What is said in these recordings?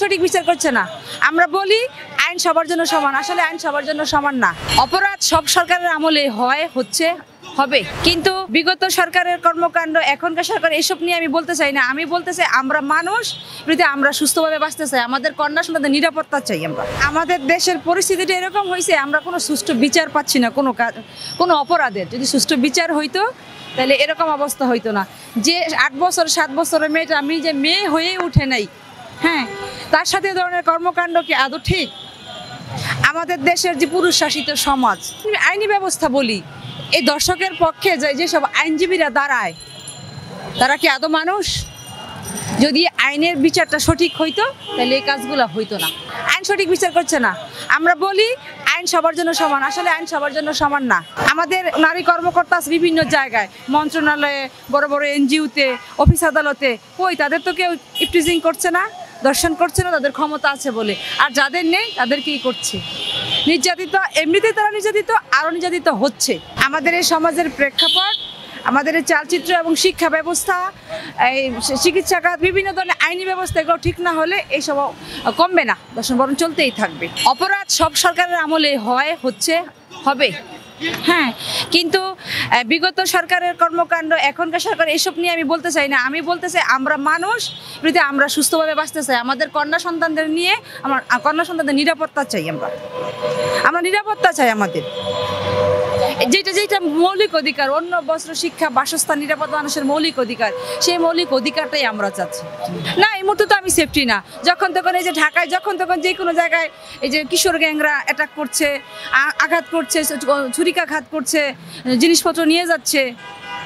সঠিক বিচার করছে না। আমরা বলি আইন সবার জন্য সমান, আসলে আইন সবার জন্য সমান না। অপরাধ সব সরকারের আমলে হচ্ছে হবে, কিন্তু বিগত সরকারের কর্মকাণ্ড, এখনকার সরকার এসব নিয়ে আমি বলতে চাই না। আমি বলতে চাই আমরা মানুষ, আমরা সুস্থভাবে বাঁচতে চাই, আমাদের কন্যা সন্তানদের নিরাপত্তা চাই। আমাদের দেশের পরিস্থিতিটা এরকম হয়েছে, আমরা কোনো সুষ্ঠু বিচার পাচ্ছি না। কোনো অপরাধের যদি সুষ্ঠু বিচার হইতো তাহলে এরকম অবস্থা হইতো না। যে 8 বছর 7 বছরের মেয়েটা, আমি যে মেয়ে হয়ে উঠে নাই, হ্যাঁ, তার সাথে ধরনের কর্মকাণ্ড কি আদৌ ঠিক? আমাদের দেশের যে পুরুষ শাসিত সমাজ, আইনি ব্যবস্থা বলি, এই দর্শকের পক্ষে যেসব আইনজীবীরা দাঁড়ায়, তারা কি আদৌ মানুষ? যদি আইনের বিচারটা সঠিক হইতো তাহলে এই কাজগুলো হইতো না। আইন সঠিক বিচার করছে না। আমরা বলি আইন সবার জন্য সমান, আসলে আইন সবার জন্য সমান না। আমাদের নারী কর্মকর্তা আছে বিভিন্ন জায়গায়, মন্ত্রণালয়ে, বড় বড় এনজিওতে, অফিস আদালতে, কই তাদের তো কেউ ইফটিজিং করছে না, দর্শন করছে না, তাদের ক্ষমতা আছে বলে। আর যাদের নেই তাদের কি করছে? নির্যাতিত, এমনিতেই তারা নির্যাতিত, আরও নির্যাতিত হচ্ছে। আমাদের এই সমাজের প্রেক্ষাপট, আমাদের এই চালচিত্র এবং শিক্ষা ব্যবস্থা, এই চিকিৎসা খাত, বিভিন্ন ধরনের আইনি ব্যবস্থা, এগুলো ঠিক না হলে এইসব কমবে না, দর্শন বরং চলতেই থাকবে। অপরাধ সব সরকারের আমলে হবে, হ্যাঁ, কিন্তু বিগত সরকারের কর্মকাণ্ড, এখনকার সরকার এসব নিয়ে আমি বলতে চাই না। আমি বলতে চাই আমরা মানুষ, আমরা সুস্থভাবে বাঁচতে চাই, আমাদের কন্যা সন্তানদের নিয়ে, আমার কন্যা সন্তানদের নিরাপত্তা চাই। আমরা নিরাপত্তা চাই। আমাদের যেটা মৌলিক অধিকার, অন্য বস্ত্র, শিক্ষা, বাসস্থান, নিরাপত্তা মানুষের মৌলিক অধিকার, সেই মৌলিক অধিকারটাই আমরা চাচ্ছি। না, এই মুহূর্তে তো আমি সেফটি না। যখন তখন এই যে ঢাকায় যখন তখন যে কোনো জায়গায় এই যে কিশোর গ্যাংরা অ্যাটাক করছে, আঘাত করছে, ছুরিকাঘাত করছে, জিনিসপত্র নিয়ে যাচ্ছে,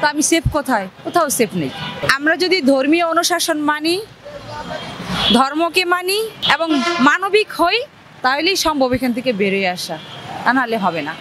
তো আমি সেফ কোথায়? কোথাও সেফ নেই। আমরা যদি ধর্মীয় অনুশাসন মানি, ধর্মকে মানি এবং মানবিক হই, তাহলেই সম্ভব এখান থেকে বেরিয়ে আসা, তা নাহলে হবে না।